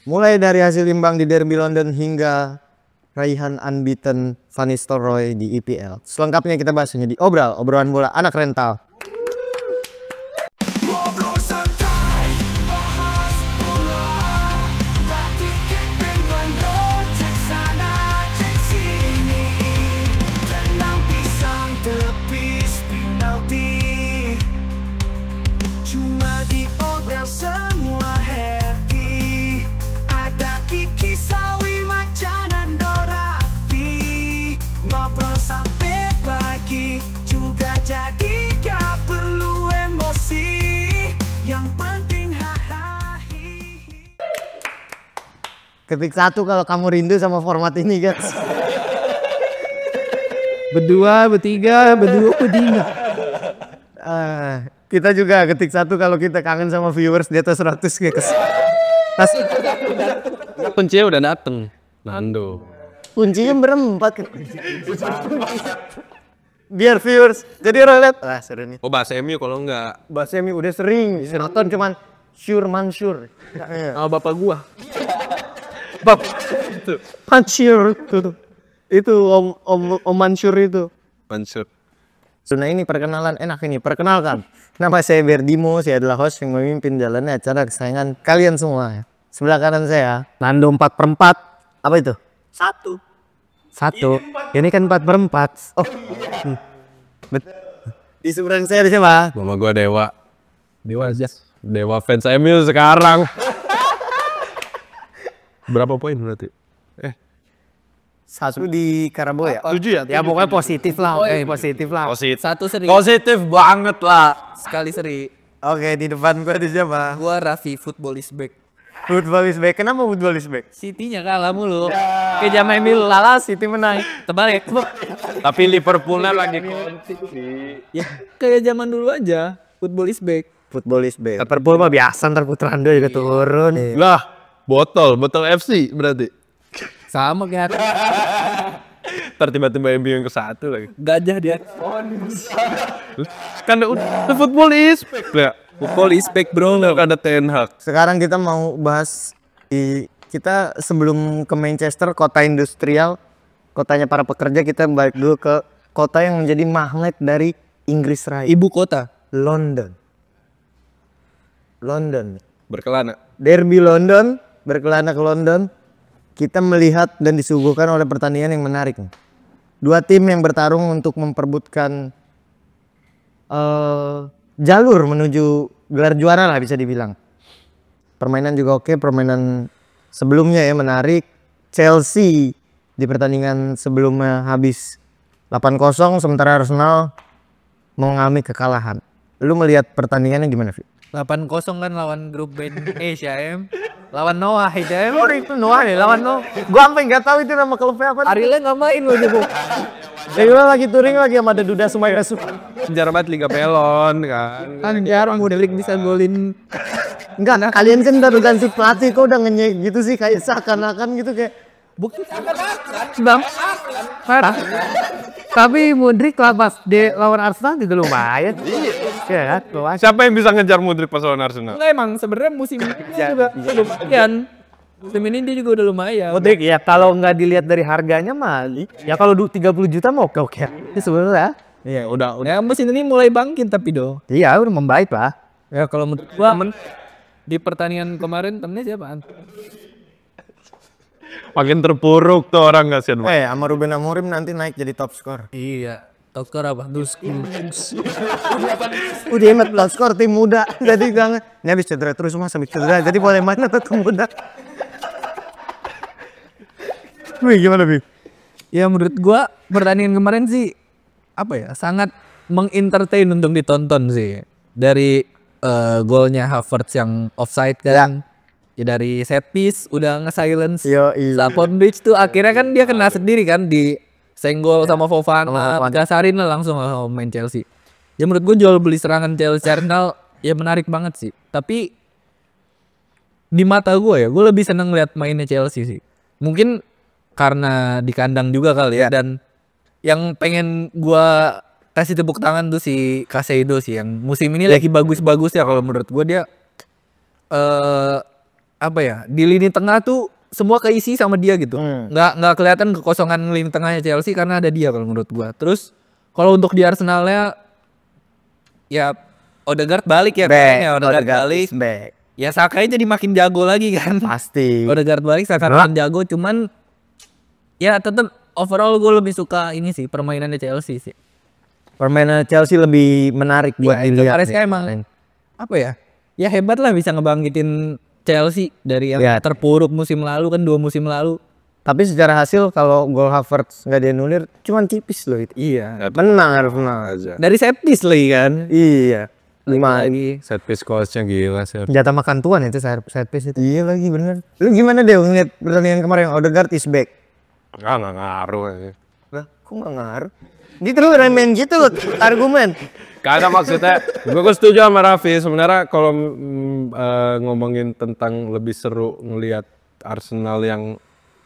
Mulai dari hasil imbang di Derby London hingga raihan unbeaten Van Nistelrooy di EPL. Selengkapnya kita bahas hanya di obrolan bola anak rental. Ketik 1 kalau kamu rindu sama format ini, guys. Berdua, bertiga, bertiga. Kita juga ketik 1 kalau kita kangen sama viewers di atas 100, guys. Kuncinya udah dateng, Nando. Kuncinya berempat. Biar viewers jadi orang lihat. Wah, seru nih. Oh, bahasa MU kalau enggak. Bahasa MU udah sering nonton, cuman Syur Mansur. Oh, bapak gua. Mansur itu Om Mansur itu. Mansur. Nah, ini perkenalan enak ini. Perkenalkan, nama saya Berdimo. Saya adalah host yang memimpin jalannya acara kesayangan kalian semua. Sebelah kanan saya Nando 4/4. Apa itu? 1. Ini kan 4/4. Oh. Di seberang saya ada siapa? Mama gua Dewa. Dewa fans MU sekarang. Berapa poin berarti? 1 di Karabo ya? 7 ya? Ya pokoknya positif lah. Oke, positif lah. Satu seri. Positif banget lah. Sekali seri. Oke, di depan gua ada siapa? Gua Raffi, football is back. Football is back. Kenapa football is back? City-nya kalah mulu. Ke zaman MU lala City menang. Terbalik. Tapi Liverpoolnya lagi kontik sih. Ya, kayak zaman dulu aja. Football is back. Football is back. Liverpool mah biasa, ntar Putrando juga turun. Lah, botol FC berarti. Sama kayak Ntar tiba-tiba MU yang ke-1 lagi. gajah dia. Kan udah football is back ya. Football is back, bro. Ada Ten Hag. Sekarang kita mau bahas kita sebelum ke Manchester, kota industrial, kotanya para pekerja, kita balik dulu ke kota yang menjadi magnet dari Inggris Raya. Ibu kota. London. Berkelana. Derby London, berkelana ke London. Kita melihat dan disuguhkan oleh pertandingan yang menarik. Dua tim yang bertarung untuk memperbutkan jalur menuju gelar juara lah, bisa dibilang. Permainan juga oke, permainan sebelumnya ya menarik. Chelsea di pertandingan sebelumnya habis 8-0, sementara Arsenal mengalami kekalahan. Lu melihat pertandingannya gimana, Fi? 8-0 kan lawan grup band Asia M. Lawan Noah M. Oh, itu Noah ya, lawan Noah. Gua sampai nggak tahu itu nama klubnya apa. Arilnya nggak main loh jago. Ya gua lagi touring lagi sama ada Duda Sumairasu. Jarang banget Liga Pelon kan. Kan jarang Modelik bisa golin. Enggak, nah, kalian kan udah ganti pelatih, kok udah ngenyek gitu sih, kayak seakan-akan gitu kayak. Bukti Bang. Parah. Tapi Mudrik pas di lawan Arsenal juga lumayan. Iya kan? Lumayan. Siapa yang bisa ngejar Mudrik pas lawan Arsenal? Enggak, emang sebenarnya musim ini juga lumayan. Musim ini dia juga udah lumayan. Mudrik ya kalau nggak dilihat dari harganya mah, ya kalau 30 juta mah oke. Ini sebenarnya. Iya, udah. Ya musim ini mulai bangkit tapi Iya, udah membaik lah. ya kalau menurut gua di pertandingan kemarin temennya siapa? Makin terpuruk tuh orang, kasihan banget. Sama Ruben Amorim nanti naik jadi top skor. Iya. Top skor apa? Udah emat top skor tim muda. Jadi jangan. Ini habis cedera terus semua sampai cedera. Jadi boleh main atau tim muda. Wih, gimana, Bib? Ya menurut gua pertandingan kemarin sih apa ya, sangat mengentertain untuk ditonton sih. Dari golnya Havertz yang offside kan. Ya dari set piece udah nge-silence. Lapon Bridge tuh akhirnya kan dia kena sendiri kan di senggol sama Fofana, gasarin lah langsung sama main Chelsea. Ya menurut gue jual beli serangan Chelsea Arsenal ya menarik banget sih. Tapi di mata gue ya, gue lebih seneng lihat mainnya Chelsea sih. Mungkin karena di kandang juga kali ya. Dan yang pengen gue kasih tepuk tangan tuh si Casado sih, yang musim ini lagi bagus-bagus ya kalau menurut gue. Dia apa ya, di lini tengah tuh semua keisi sama dia gitu. Nggak kelihatan kekosongan lini tengahnya Chelsea karena ada dia kalau menurut gua. Terus kalau untuk di Arsenalnya ya Odegaard balik ya kayaknya, Odegaard balik. Ya Saka jadi makin jago lagi kan. Pasti. Odegaard balik Saka makin jago, cuman ya tetap overall gue lebih suka ini sih permainannya Chelsea sih. Permainan Chelsea lebih menarik buat dilihat. Maresca emang apa ya? Ya hebat lah bisa ngebangkitin Chelsea dari yang terpuruk musim lalu kan 2 musim lalu. Tapi secara hasil kalau gol Havertz nggak dianulir cuman tipis loh itu. Iya. Menang Arsenal aja. Dari set piece lagi kan. Iya. 5 lagi. Set piece coachnya gila sih. Jatah makan tuan itu set piece itu. Iya lagi bener. Lu gimana deh ngeliat pertandingan kemarin Odegaard is back? Nggak ngaruh aja. Lah, kok nggak ngaruh? Gitu lu remen gitu loh argumen. Karena maksudnya gue setuju sama Raffi. Sebenarnya kalau ngomongin tentang lebih seru ngelihat Arsenal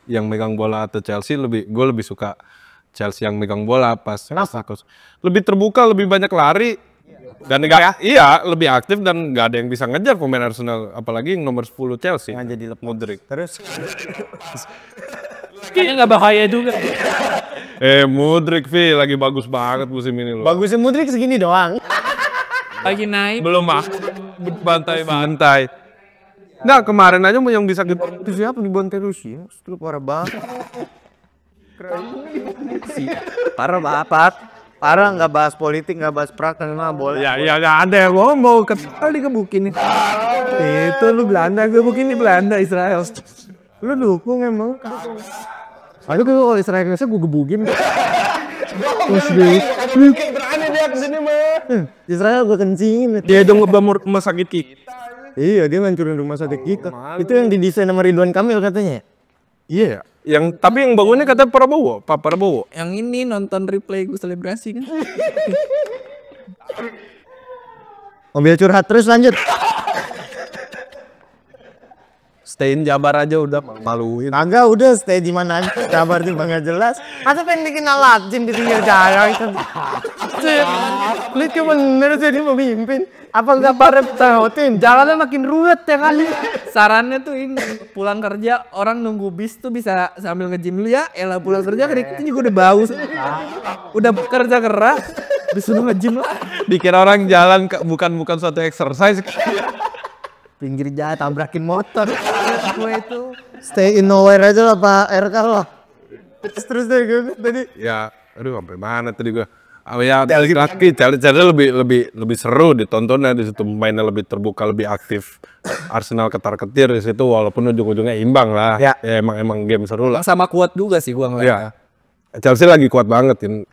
yang megang bola atau Chelsea, gue lebih suka Chelsea yang megang bola pas. Kenapa? Lebih terbuka, lebih banyak lari. Dan iya lebih aktif dan nggak ada yang bisa ngejar pemain Arsenal, apalagi yang nomor 10 Chelsea. Nggak jadi Modric. Terus Kayaknya nggak bahaya juga. Modric lagi bagus banget musim ini loh. bagusnya Modric segini doang. Lagi naik. Belum bantai. Nah kemarin aja yang bisa gitu. Itu siapa di Bonte Rusia? Itu parah banget. Parah banget. Parah nggak bahas politik, nggak bahas praktek, nggak boleh. Ya nggak ada yang ngomong kali kebukin Itu lu Belanda, gue bukin di Belanda Israel. Lu dukung emang? Aduh kalau Israel gue gebukin. Terus berani dia kesini mah. Israel gue kencingin. Dia dong ngebangun rumah sakit kita. Iya dia ngancurin rumah sakit kita. Itu yang didesain sama Ridwan Kamil katanya. Iya. Tapi yang bangunnya kata Pak Prabowo. Yang ini nonton replay gue selebrasi kan. Mobil curhat terus lanjut. Stay in Jabar aja udah maluin. Kagak udah stay di mana aja. Kabar juga nggak jelas. Masa pengen bikin alat gym di pinggir jalan itu. Lihat bener jadi pemimpin. Apa nggak pada tahutin? Jalannya makin ruwet ya kali. Sarannya tuh ini pulang kerja orang nunggu bis tuh bisa sambil nge-gym dulu ya. Elah pulang kerja keringetnya juga udah bau. Udah kerja keras disuruh nge-gym lah. Dikira orang jalan bukan suatu exercise. Pinggir jalan tabrakin motor. Gue itu stay in nowhere aja lah Pak RK lah. Terus deh gue tadi. Ya, aduh sampai mana tadi gue. Ya, lagi Chelsea lebih seru ditontonnya di situ, mainnya lebih terbuka, lebih aktif. Arsenal ketar-ketir di situ walaupun ujung-ujungnya imbang lah. Ya emang game seru lah. Sama kuat juga sih gua ngeliat. Ya. Chelsea lagi kuat banget kan.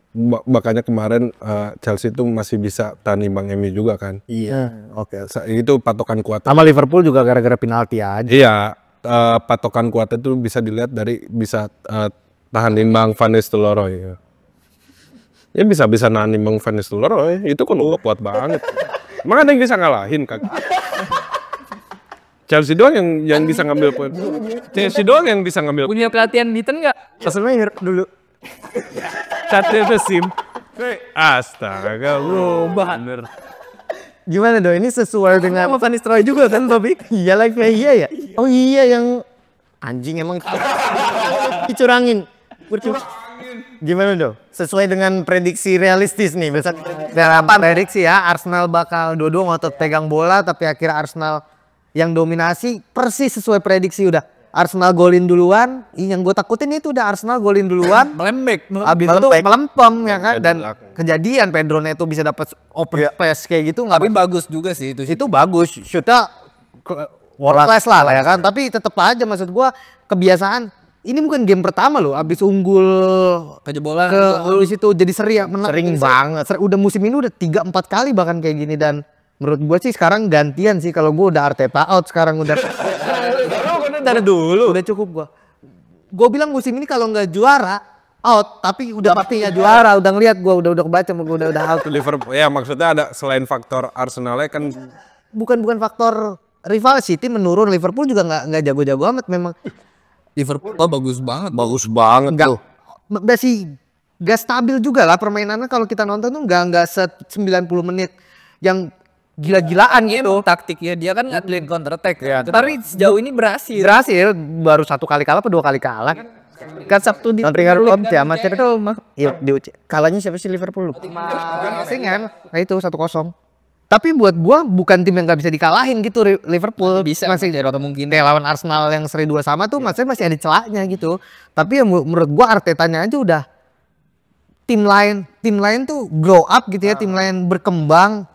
Makanya kemarin Chelsea itu masih bisa tahan imbang MU juga kan. Iya. Oke. Itu patokan kuat. Sama Liverpool juga gara-gara penalti aja. Iya, patokan kuat itu bisa dilihat dari bisa tahan imbang Van Nistelrooy. Ya bisa nahan imbang Van Nistelrooy, itu kan kuat banget. Emang ada yang bisa ngalahin kak? Chelsea doang yang bisa ngambil poin. Chelsea doang yang bisa ngambil. Punya pelatihan Beaton nggak? Sebenarnya dulu. Catnya Sim. Astaga, bener. Gimana dong? Ini sesuai dengan Sama Van Nistelrooy juga kan topik? iya like iya ya. Oh iya yang anjing emang dicurangin. Gimana dong? Sesuai dengan prediksi realistis nih. Dalam prediksi ya Arsenal bakal dua-dua ngotot pegang bola tapi akhirnya Arsenal yang dominasi persis sesuai prediksi udah. Arsenal golin duluan, yang gue takutin itu udah Arsenal golin duluan, Melembek. abis itu melempem ya kan, dan kejadian Pedro Neto bisa dapat open pass kayak gitu nggak? Tapi bagus juga sih itu. Itu bagus, shootnya world class lah ya kan, tapi tetep aja maksud gue kebiasaan. Ini bukan game pertama loh, abis unggul Kejebolan ke situ jadi seri ya, menang. Sering banget. Udah musim ini udah 3-4 kali bahkan kayak gini dan menurut gue sih sekarang gantian sih kalau gue udah Arteta out sekarang udah. Dari dulu udah cukup gua. Gue bilang musim ini kalau nggak juara out, tapi udah pasti ya juara. Udah ngeliat gua udah kebaca, gua udah out. Liverpool ya maksudnya ada selain faktor Arsenalnya kan bukan faktor rival City menurun, Liverpool juga nggak jago-jago amat memang. Liverpool bagus banget. bagus banget tuh. Masih gak stabil juga lah permainannya kalau kita nonton tuh nggak 90 menit yang gila-gilaan Iya, gitu. emang taktiknya dia kan ngandelin counter attack. Iya, Tapi sejauh ini berhasil. Berhasil baru 1 kali kalah apa 2 kali kalah. Kan Sabtu di Nottingham Forest ya amatir itu iya kalahnya siapa sih Liverpool? Nottingham. Nah itu 1-0. Tapi buat gua bukan tim yang nggak bisa dikalahin gitu Liverpool. Bisa, masih atau mungkin kayak lawan Arsenal yang seri 2 sama tuh masih ada celahnya gitu. Tapi ya menurut gua Artetanya aja udah tim lain tuh grow up gitu ya, tim lain berkembang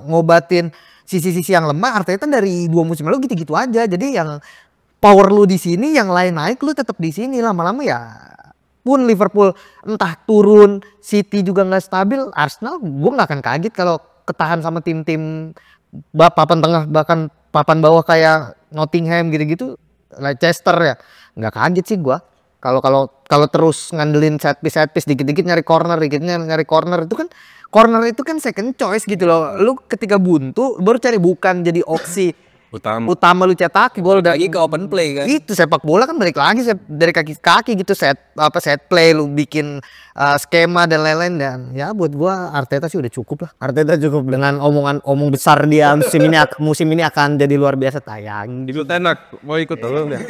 ngobatin sisi-sisi yang lemah. Arteta dari 2 musim lalu gitu-gitu aja. Jadi yang power lu di sini, yang lain naik, lu tetap di sini. Lama-lama ya pun Liverpool entah turun, City juga nggak stabil, Arsenal gua nggak akan kaget kalau ketahan sama tim-tim papan tengah bahkan papan bawah kayak Nottingham gitu-gitu, Leicester ya. Nggak kaget sih gua. Kalau terus ngandelin set piece dikit-dikit nyari corner itu kan second choice gitu loh. Lu ketika buntu baru cari bukan jadi opsi utama lu cetak gol. lagi ke open play kan. Itu sepak bola kan balik lagi dari kaki ke kaki gitu, set play lu bikin skema dan lain-lain. Dan ya buat gua Arteta sih udah cukup lah. Arteta cukup dengan omong besar dia musim ini akan jadi luar biasa tayang. Di Tenak mau ikut dulu ya.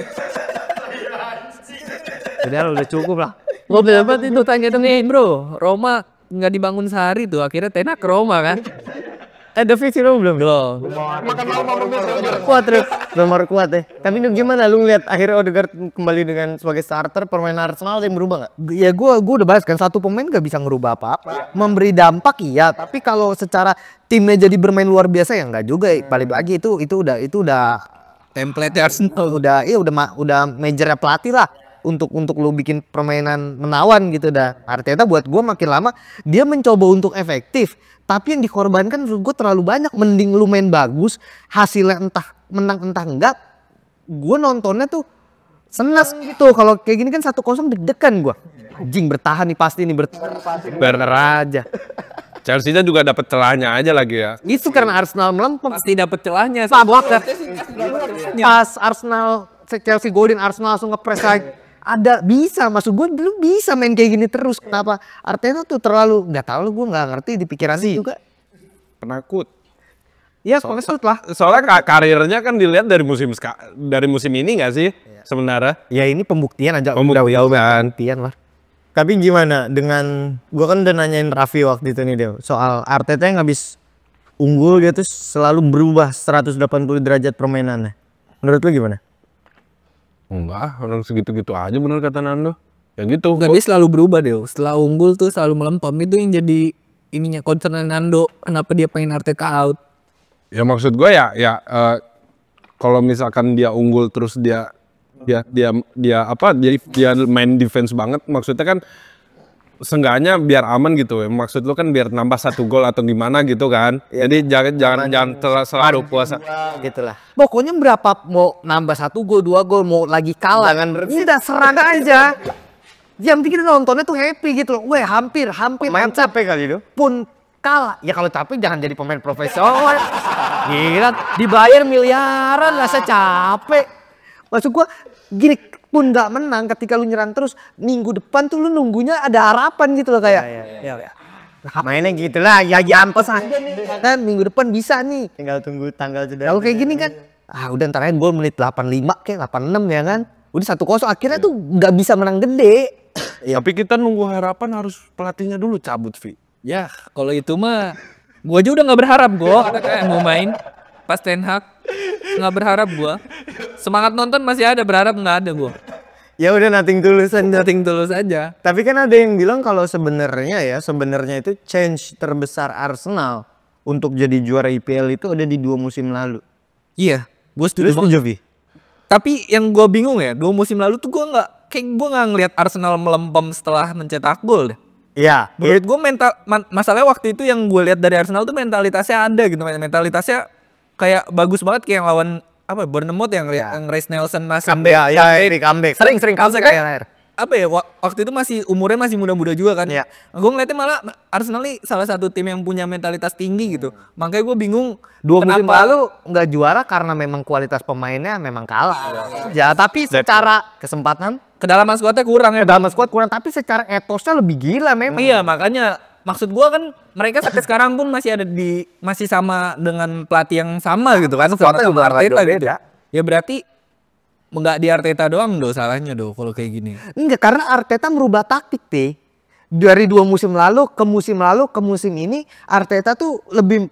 Udah cukup lah. Gue dapat itu tanya dong bro, Roma nggak dibangun sehari tuh akhirnya Tenak ke Roma kan. David Silva belum? Kuat terus, nomor kuat ya. Tapi itu gimana lu ngeliat akhirnya Odegaard kembali dengan sebagai starter, permainan Arsenal ada yang berubah nggak? Ya gue udah bahas kan, satu pemain gak bisa ngerubah apa-apa. Memberi dampak iya, tapi kalau secara timnya jadi bermain luar biasa ya nggak juga. Balik lagi itu udah Template Arsenal. udah majornya pelatih lah untuk lu bikin permainan menawan gitu. Dah Arteta buat gue makin lama dia mencoba untuk efektif, tapi yang dikorbankan menurut gue terlalu banyak. Mending lu main bagus, hasilnya entah menang entah enggak, gue nontonnya tuh senang gitu. Kalau kayak gini kan 1-0 deg-degan gue. Anjing bertahan nih pasti nih, bener aja. Chelsea-nya juga dapat celahnya aja lagi ya. Itu karena Arsenal melempem. Pasti dapet celahnya. Pas Arsenal Chelsea golin, Arsenal langsung ngepres lagi. Ada bisa, maksud gue belum bisa main kayak gini terus. Kenapa Arteta tuh terlalu nggak tahu, gue nggak ngerti di pikiran sih juga. Penakut. Ya penakut lah. Soalnya karirnya kan dilihat dari musim ini nggak sih sebenarnya? Ya ini pembuktian aja. Pembuktian lah. Tapi gimana dengan gua kan udah nanyain Raffi waktu itu nih Dew, soal Arteta yang habis unggul gitu selalu berubah 180 derajat permainannya. Menurut lu gimana? Enggak, orang segitu-gitu aja bener kata Nando. Ya gitu. Enggak, dia selalu berubah deh. Setelah unggul tuh selalu melempem. Itu yang jadi ininya concern Nando. Kenapa dia pengen Arteta out? Ya maksud gue ya kalau misalkan dia unggul terus dia main defense banget, maksudnya kan seenggaknya biar aman gitu ya. Maksud lu kan biar nambah 1 gol atau gimana gitu kan. Ya. Jadi jangan selalu puasa gitulah. Pokoknya berapa mau nambah 1 gol, 2 gol, mau lagi kalah. Udah serang aja. Yang bikin nontonnya tuh happy gitu loh. Weh, hampir Main capek kali itu. Pun kalah. Ya kalau capek jangan jadi pemain profesional. Gila, dibayar miliaran rasa capek. Maksud gua gini, pun nggak menang ketika lu nyerang terus, minggu depan tuh lu nunggunya ada harapan gitu loh kayak. Ya. Mainnya gitu lah, ya ampes aja nih. Kan minggu depan bisa nih. Tinggal tunggu tanggal jeda. Kalau kayak gini kan, udah ntar aja gol menit 85 kayak 86 ya kan. Udah 1-0 akhirnya tuh nggak bisa menang gede. Ya. Tapi kita nunggu harapan harus pelatihnya dulu cabut, Vi. Ya, kalau itu mah gua aja udah nggak berharap gua kayak mau main pas Ten Hag. Nggak berharap gua. Semangat nonton masih ada, berharap nggak ada gua. Ya udah nothing tulus aja. Tapi kan ada yang bilang kalau sebenarnya itu change terbesar Arsenal untuk jadi juara IPL itu ada di 2 musim lalu. Iya, gua setuju. Vi? Tapi yang gua bingung ya, 2 musim lalu tuh gua nggak ngelihat Arsenal melempem setelah mencetak gol deh. Iya. Menurut gua masalahnya waktu itu yang gue lihat dari Arsenal tuh mentalitasnya ada gitu, mentalitasnya kayak bagus banget kayak yang lawan Bournemouth yang Reiss Nelson masih comeback. Sering comeback kayak waktu itu umurnya masih muda-muda juga kan. Iya. Gue ngeliatnya malah Arsenal nih salah satu tim yang punya mentalitas tinggi gitu. Makanya gue bingung 2 musim lalu nggak juara karena memang kualitas pemainnya memang kalah. Ya, tapi secara kesempatan kedalaman skuadnya kurang ya. Kedalaman skuad kurang, tapi secara etosnya lebih gila memang. Iya, makanya maksud gua kan mereka sampai sekarang pun masih sama dengan pelatih yang sama gitu kan, sama Arteta gitu. Ya berarti nggak di Arteta doang salahnya kalau kayak gini. Enggak, karena Arteta merubah taktik deh. Dari 2 musim lalu ke musim ini Arteta tuh lebih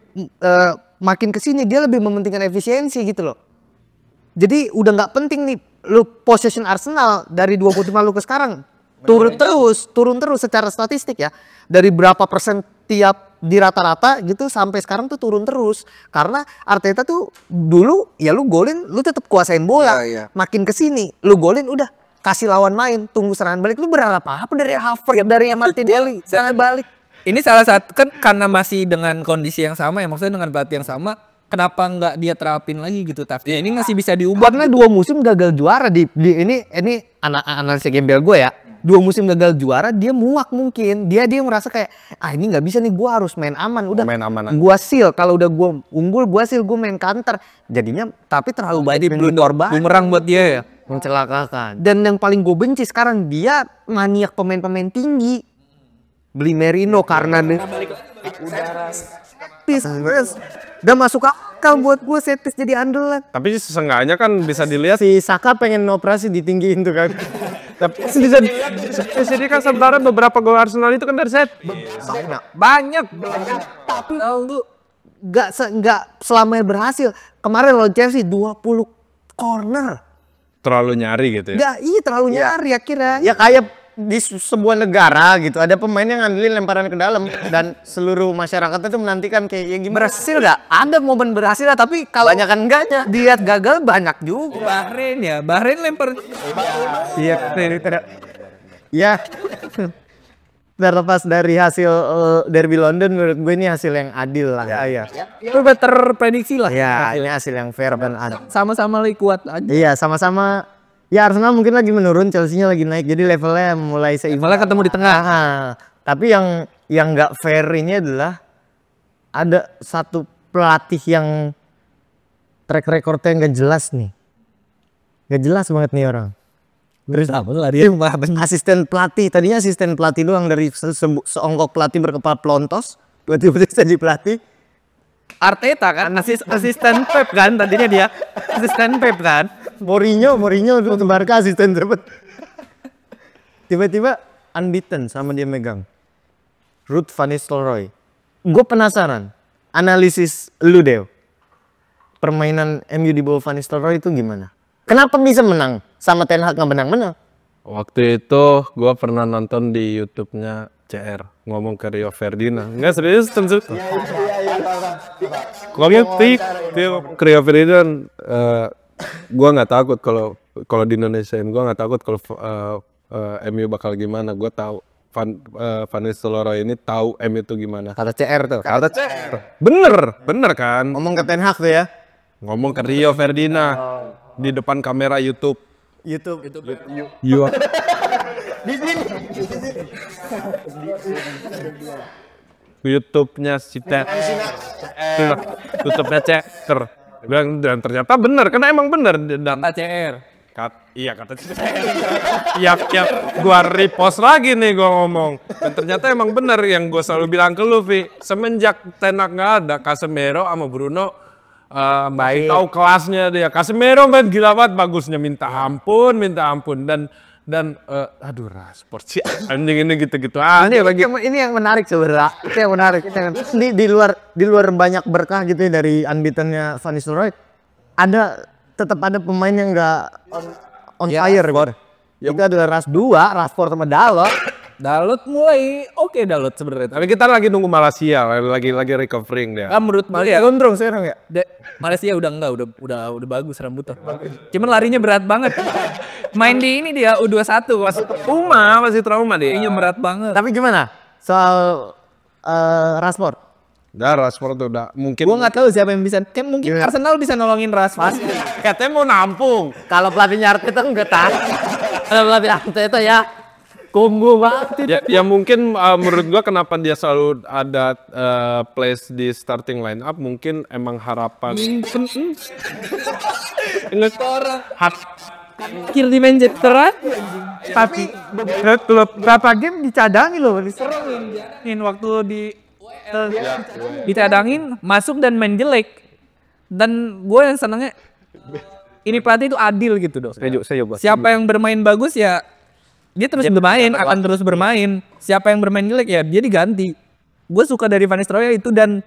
makin kesini dia lebih mementingkan efisiensi gitu loh. Jadi udah nggak penting nih lu possession Arsenal dari 2 musim lalu ke sekarang turun terus secara statistik ya. Dari berapa persen tiap di rata-rata gitu sampai sekarang tuh turun terus. Karena Arteta tuh dulu ya lu golin lu tetap kuasain bola. Makin kesini lu golin udah kasih lawan main, tunggu serangan balik. Lu berharap apa dari Havertz, dari Martinelli, serangan balik. Ini salah satu kan karena masih dengan kondisi yang sama ya, maksudnya dengan pelatih yang sama, kenapa nggak dia terapin lagi gitu taktik? Ini masih bisa diubah. Karena 2 musim gagal juara di ini analisa gembel gue ya. 2 musim gagal juara dia muak mungkin. Dia merasa kayak ini nggak bisa nih, gue harus main aman. Udah main aman. Gue seal, kalau udah gue unggul gue seal, gue main counter. Jadinya tapi terlalu banyak korban. Bumerang buat dia ya. Mencelakakan. Dan yang paling gue benci sekarang dia maniak pemain-pemain tinggi. Beli Merino karena udah masuk akal buat gue setis jadi andalan. Tapi seenggaknya kan bisa dilihat Si Saka pengen operasi ditinggiin tuh kan. tapi bisa dilihat jadi kan sebenarnya beberapa gol Arsenal itu kan dari set. Banyak. Tapi lu nggak selamanya berhasil. Kemarin lawan Chelsea 20 corner. Terlalu nyari gitu ya. Nggak, terlalu nyari akhirnya. Ya kayak di sebuah negara gitu ada pemain yang ngandelin lemparan ke dalam dan seluruh masyarakat itu menantikan kayak gimana. Berhasil nggak? Ada momen berhasil lah, tapi kalau Banyak kan enggaknya. lihat gagal banyak juga. Bahrain lempar. Iya, tidak. Ya. Terlepas dari hasil derby London, menurut gue ini hasil yang adil lah. Ya. Itu terprediksi lah. Ya, ini hasil yang fair dan adil. Sama-sama lagi kuat aja. Iya, sama-sama. Ya Arsenal mungkin lagi menurun, Chelsea-nya lagi naik. Jadi levelnya mulai seimbang. Malah ketemu di tengah. Tapi yang nggak fair ini adalah ada satu pelatih yang track recordnya nggak jelas nih. Nggak jelas banget nih orang. Terus apa lah dia? Asisten pelatih, tadinya asisten pelatih doang dari seonggok pelatih berkepala pelontos, tiba-tiba jadi pelatih. Arteta kan asisten Pep kan tadinya dia. Asisten Pep kan. Mourinho untuk Barca asisten cepet. Tiba-tiba unbeaten sama dia megang. Ruud van Nistelrooy. Gue penasaran, analisis lu Deo. Permainan MU di bawah Van Nistelrooy itu gimana? Kenapa bisa menang sama Ten Hag nggak menang-menang? Waktu itu gue pernah nonton di YouTube-nya CR ngomong ke Rio Ferdinand. Enggak serius tentu. Ngomong ke Rio Ferdinand, gue nggak takut kalau di Indonesia gue nggak takut kalau MU bakal gimana. Gue tahu Van Nistelrooy ini tahu MU itu gimana. Kata CR tuh. Kata CR. Bener kan? Ngomong ke Ten Hag tuh ya. Ngomong ke Rio Ferdinand di depan kamera YouTube. YouTube-nya si YouTube-nya CR. Dan ternyata benar, karena emang benar dan CR. Iya kata CR. Iya, gua repost lagi nih gua ngomong. Dan ternyata emang benar yang gua selalu bilang ke lu, Vi. Semenjak Ten Hag nggak ada, Casemiro sama Bruno baik tahu kelasnya dia. Casemiro main gila banget, bagusnya minta ampun dan aduh Rashford sih anjing ini gitu-gitu aja lagi. Ini yang menarik sebenarnya. Itu yang menarik. Di luar banyak berkah gitu ya dari unbeaten-nya Van Nistelrooy. Tetap ada pemain yang enggak on fire, Bor. Itu adalah Rashford sama Dalot. Dalot mulai oke Dalot sebenarnya. Tapi kita lagi nunggu Malaysia, lagi recovering dia. Menurut Malaysia Gondrong sekarang ya? Malaysia udah enggak, udah bagus rambutnya. Cuman larinya berat banget. Main di ini dia U21 masih trauma dia. Iya berat banget. Tapi gimana soal Rashford? Rashford udah mungkin. Gua nggak tahu siapa yang bisa. Kayak mungkin Arsenal bisa nolongin Rashford. Katanya mau nampung. Kalau pelatihnya Arteta enggak tahu. Kalau pelatih Arteta ya Konggo banget. Ya mungkin menurut gua kenapa dia selalu ada place di starting line up, mungkin emang harapan. Ingat orang. Kir di Manchester. Tapi berapa game dicadangin loh. Ini waktu dicadangin masuk dan main jelek. Dan gue yang senengnya ini pelatih itu adil gitu dong. Siapa yang bermain bagus ya dia terus bermain, akan terus bermain. Siapa yang bermain jelek ya dia diganti. Gue suka dari Van Nistelrooy itu, dan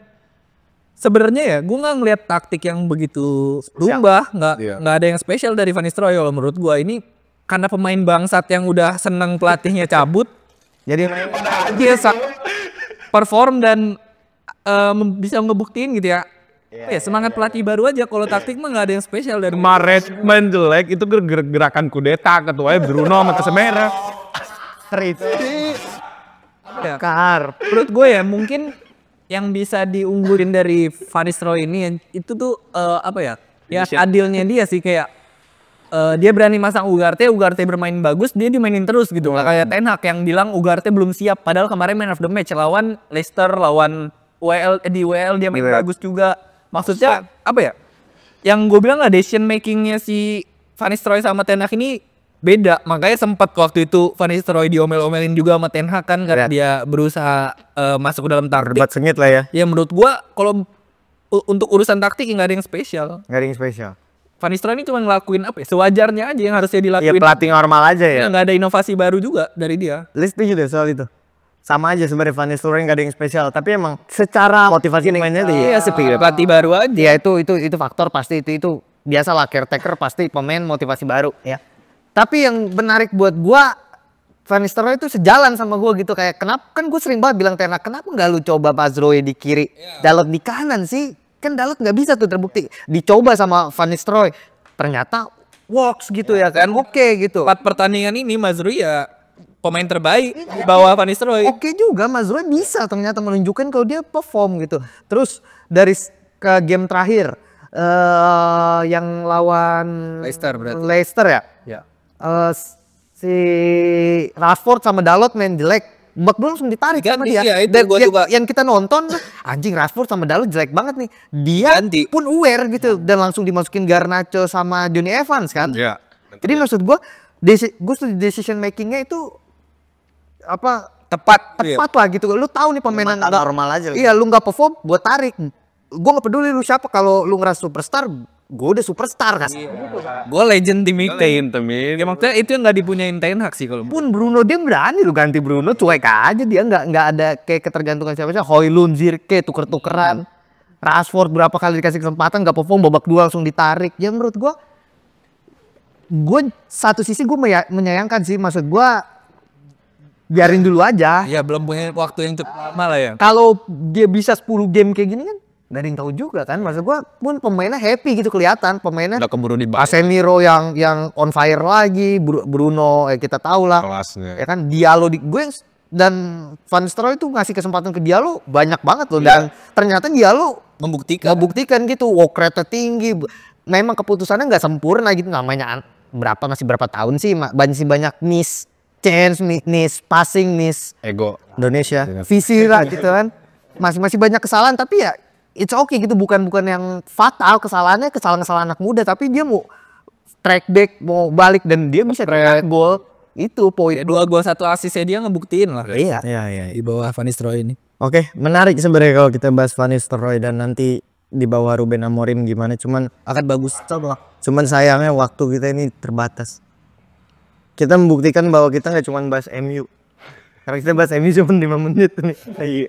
sebenarnya ya gue nggak ngelihat taktik yang begitu berubah, nggak ada yang spesial dari Van Nistelrooy kalau menurut gue. Ini karena pemain bangsat yang udah seneng pelatihnya cabut, jadi dia perform dan bisa ngebuktiin gitu ya. Semangat pelatih baru aja. Kalau taktik mah nggak ada yang spesial dari Kemarin main jelek itu gerakan kudeta ketuanya Bruno sama Casemiro. ya. Menurut gue ya mungkin yang bisa diunggulin dari Van Nistelrooy ini itu tuh apa ya? Ya adilnya dia sih, kayak dia berani masang Ugarte bermain bagus, dia dimainin terus gitu. Nggak kayak Ten Hag yang bilang Ugarte belum siap, padahal kemarin man of the match lawan Leicester, lawan di WL dia main bagus juga. Maksudnya apa ya? Yang gue bilang lah, decision makingnya si Van Nistelrooy sama Ten Hag ini beda. Makanya sempat waktu itu Van Nistelrooy diomel-omelin juga sama Ten Hag kan, karena dia berusaha masuk ke dalam taktik. Debat sengit lah ya. Ya menurut gue kalau untuk urusan taktik nggak ada yang spesial. Nggak ada yang spesial. Van Nistelrooy ini cuma ngelakuin apa ya? Sewajarnya aja yang harusnya dilakuin. Ya pelatih normal aja ya. Nggak ada inovasi baru juga dari dia. Liz setuju deh soal itu. Sama aja sebenarnya Van Nistelrooy nggak ada yang spesial, tapi emang secara motivasi mainnya tuh Iya, pelatih baru aja. Ya itu faktor pasti itu biasalah, caretaker pasti pemain motivasi baru ya. Tapi yang menarik buat gua, Van Nistelrooy itu sejalan sama gua gitu, kayak kenapa kan gua sering banget bilang Ten Hag, kenapa nggak lu coba Mazraoui di kiri, Dalot di kanan sih? Kan Dalot nggak bisa tuh terbukti. Dicoba sama Van Nistelrooy, ternyata works gitu ya kan, oke gitu. 4 pertandingan ini Mazraoui ya pemain terbaik di bawah Van Nistelrooy. Oke juga, Mazraoui bisa ternyata menunjukkan kalau dia perform gitu. Terus dari ke game terakhir yang lawan Leicester berarti. Leicester ya. Ya. Si Rashford sama Dalot main jelek. Babak langsung ditarik sama dia. Iya, itu Dan gua juga. yang kita nonton, anjing Rashford sama Dalot jelek banget nih. Dia Ganti. pun aware gitu dan langsung dimasukin Garnacho sama Johnny Evans kan. Iya. Jadi maksud gue decision makingnya itu apa Tepat lah gitu. Lu tahu nih pemain Emang normal aja. Iya, lu nggak perform, buat tarik. Gue nggak peduli lu siapa, kalau lu ngerasa superstar, gue udah superstar kan. Gue legend tim itu. Ya maksudnya itu yang nggak dipunyain Ten Hag sih kalau. Pun Bruno dia berani lu ganti Bruno, cuek aja dia, nggak ada kayak ketergantungan siapa-siapa. Højlund, Zirke tuker-tukeran. Rashford berapa kali dikasih kesempatan nggak perform, babak 2 langsung ditarik. Ya menurut gue satu sisi gue menyayangkan sih, maksud gue biarin dulu aja. Ya belum punya waktu yang cukup lama lah ya. Kalau dia bisa 10 game kayak gini kan nggak ada yang tahu juga kan. Maksud gua pun pemainnya happy gitu, kelihatan pemainnya. Udah keburu dibayar Casemiro yang on fire lagi, Bruno kita tahu lah. kelasnya. Ya kan, Diallo dan Van Nistelrooy itu ngasih kesempatan ke Diallo banyak banget loh, dan ternyata Diallo membuktikan gitu, walk rate tinggi. Memang keputusannya nggak sempurna gitu, namanya masih berapa tahun sih, masih banyak miss chance, miss passing, miss Ego. Indonesia. visi lah gitu kan. Masih banyak kesalahan, tapi ya it's okay gitu, bukan yang fatal kesalahannya, kesalahan anak muda, tapi dia mau track back, mau balik, dan dia bisa cetak gol. Itu poin. Ya, 2 gol 1 asisnya dia ngebuktiin lah. Iya. Iya. Di bawah Van Nistelrooy ini. Oke, menarik sebenarnya kalau kita bahas Van Nistelrooy dan nanti di bawah Ruben Amorim gimana. Cuman Akan bagus. cuman sayangnya waktu kita ini terbatas. Kita membuktikan bahwa kita nggak cuma bahas MU. Karena kita bahas MU cuma 5 menit nih. Iya.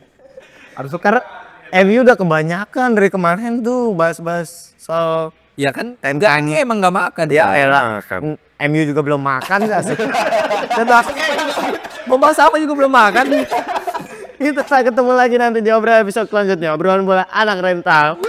Harus karena MU udah kebanyakan dari kemarin tuh bahas-bahas soal Ya kan emang nggak makan. ya elah. MU juga belum makan gak sih? Dan Mau bahas apa juga belum makan. kita ketemu lagi nanti di obrolan episode selanjutnya. Obrolan bola anak rental.